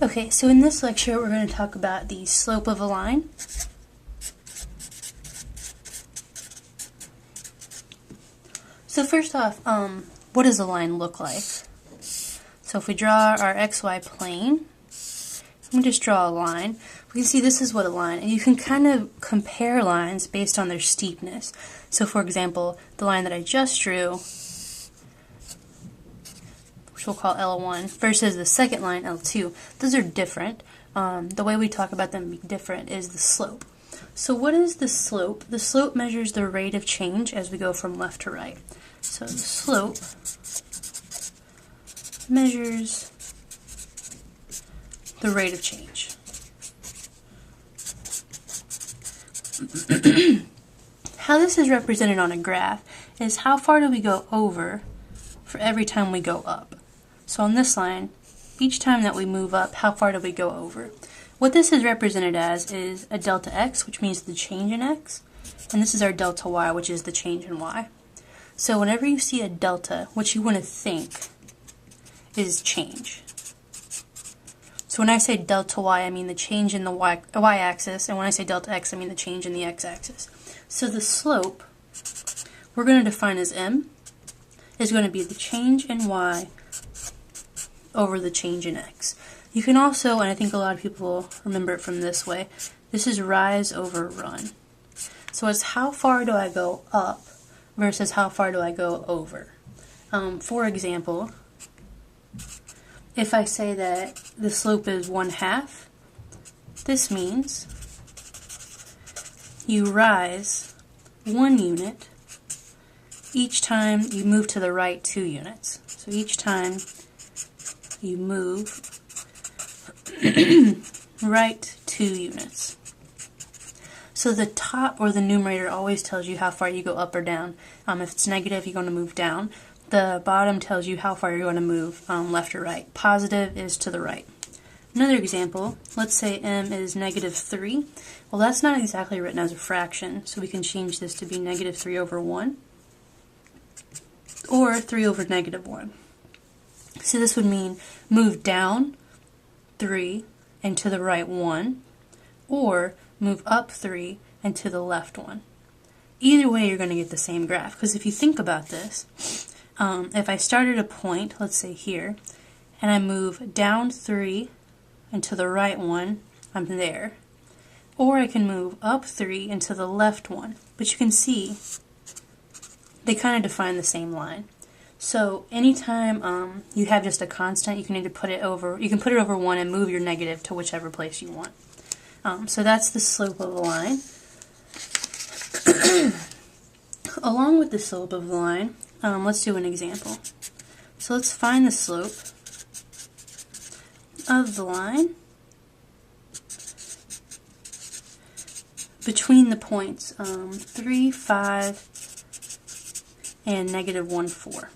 Okay, so in this lecture we're going to talk about the slope of a line. So first off, what does a line look like? So if we draw our XY plane, we just draw a line. We can see this is what a line, and you can kind of compare lines based on their steepness. So for example, the line that I just drew, which we'll call L1, versus the second line, L2. Those are different. The way we talk about them being different is the slope. So what is the slope? The slope measures the rate of change as we go from left to right. So the slope measures the rate of change. How this is represented on a graph is how far do we go over for every time we go up. So on this line, each time that we move up, how far do we go over? What this is represented as is a delta x, which means the change in x, and this is our delta y, which is the change in y. So whenever you see a delta, what you want to think is change. So when I say delta y, I mean the change in the y-axis, and when I say delta x, I mean the change in the x-axis. So the slope, we're going to define as m, is going to be the change in y over the change in x. You can also, and I think a lot of people remember it from this way, this is rise over run. So it's how far do I go up versus how far do I go over. For example, if I say that the slope is 1/2, this means you rise 1 unit each time you move to the right 2 units. So each time you move right 2 units. So the top or the numerator always tells you how far you go up or down. If it's negative, you're going to move down. The bottom tells you how far you're going to move left or right. Positive is to the right. Another example, let's say m is -3. Well, that's not exactly written as a fraction, so we can change this to be -3 over 1 or 3 over -1. So this would mean move down 3 and to the right 1, or move up 3 and to the left 1. Either way, you're going to get the same graph, because if you think about this, if I start at a point, let's say here, and I move down 3 and to the right 1, I'm there. Or I can move up 3 and to the left 1. But you can see they kind of define the same line. So anytime you have just a constant, you can either put it over, you can put it over 1 and move your negative to whichever place you want. So that's the slope of a line. Along with the slope of the line, let's do an example. So let's find the slope of the line between the points 3, 5, and -1, 4.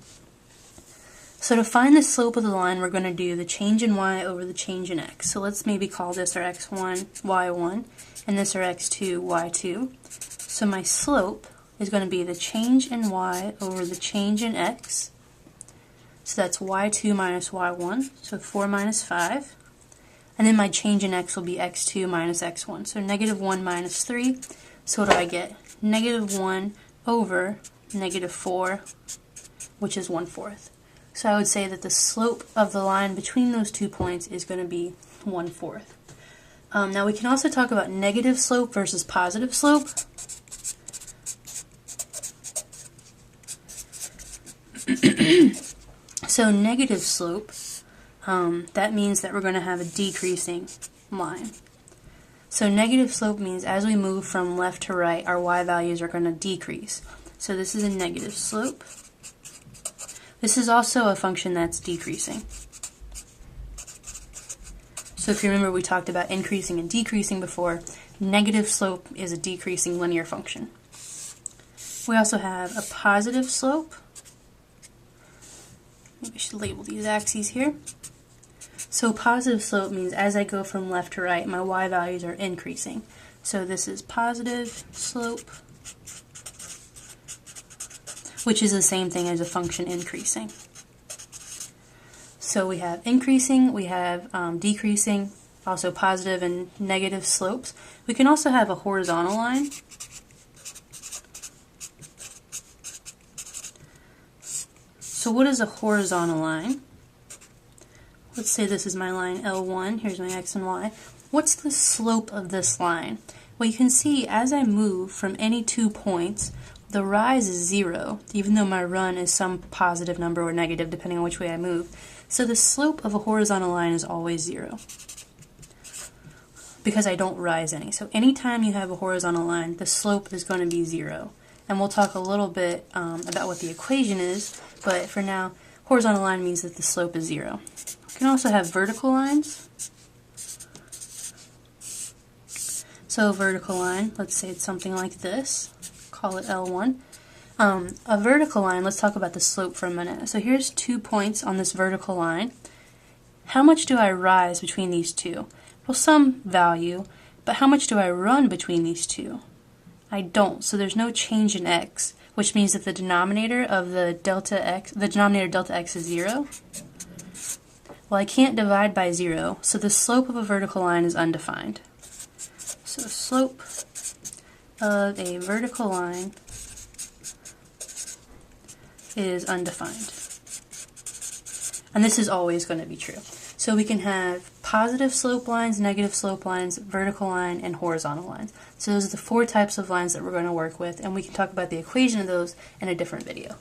So to find the slope of the line, we're going to do the change in y over the change in x. So let's maybe call this our x1, y1, and this our x2, y2. So my slope is going to be the change in y over the change in x. So that's y2 minus y1, so 4 minus 5. And then my change in x will be x2 minus x1, so -1 minus 3. So what do I get? -1 over -4, which is 1/4. So I would say that the slope of the line between those 2 points is going to be 1/4. Now we can also talk about negative slope versus positive slope. So negative slope, that means that we're going to have a decreasing line. So negative slope means as we move from left to right, our y values are going to decrease. So this is a negative slope. This is also a function that's decreasing. So if you remember, we talked about increasing and decreasing before. Negative slope is a decreasing linear function. We also have a positive slope. Maybe I should label these axes here. So positive slope means as I go from left to right, my y values are increasing. So this is positive slope, which is the same thing as a function increasing. So we have increasing, we have decreasing, also positive and negative slopes. We can also have a horizontal line. So what is a horizontal line? Let's say this is my line L1, here's my x and y. What's the slope of this line? Well, you can see as I move from any 2 points, the rise is 0, even though my run is some positive number or negative depending on which way I move. So the slope of a horizontal line is always 0 because I don't rise any. So anytime you have a horizontal line, the slope is going to be 0. And we'll talk a little bit about what the equation is, but for now, horizontal line means that the slope is 0. We can also have vertical lines. So a vertical line, let's say it's something like this, call it L1. A vertical line, let's talk about the slope for a minute. So here's 2 points on this vertical line. How much do I rise between these two? Well, some value, but how much do I run between these two? I don't, so there's no change in x, which means that the denominator of the denominator delta x is 0. Well, I can't divide by 0, so the slope of a vertical line is undefined. So slope of a vertical line is undefined. And this is always going to be true. So we can have positive slope lines, negative slope lines, vertical line, and horizontal lines. So those are the 4 types of lines that we're going to work with, and we can talk about the equation of those in a different video.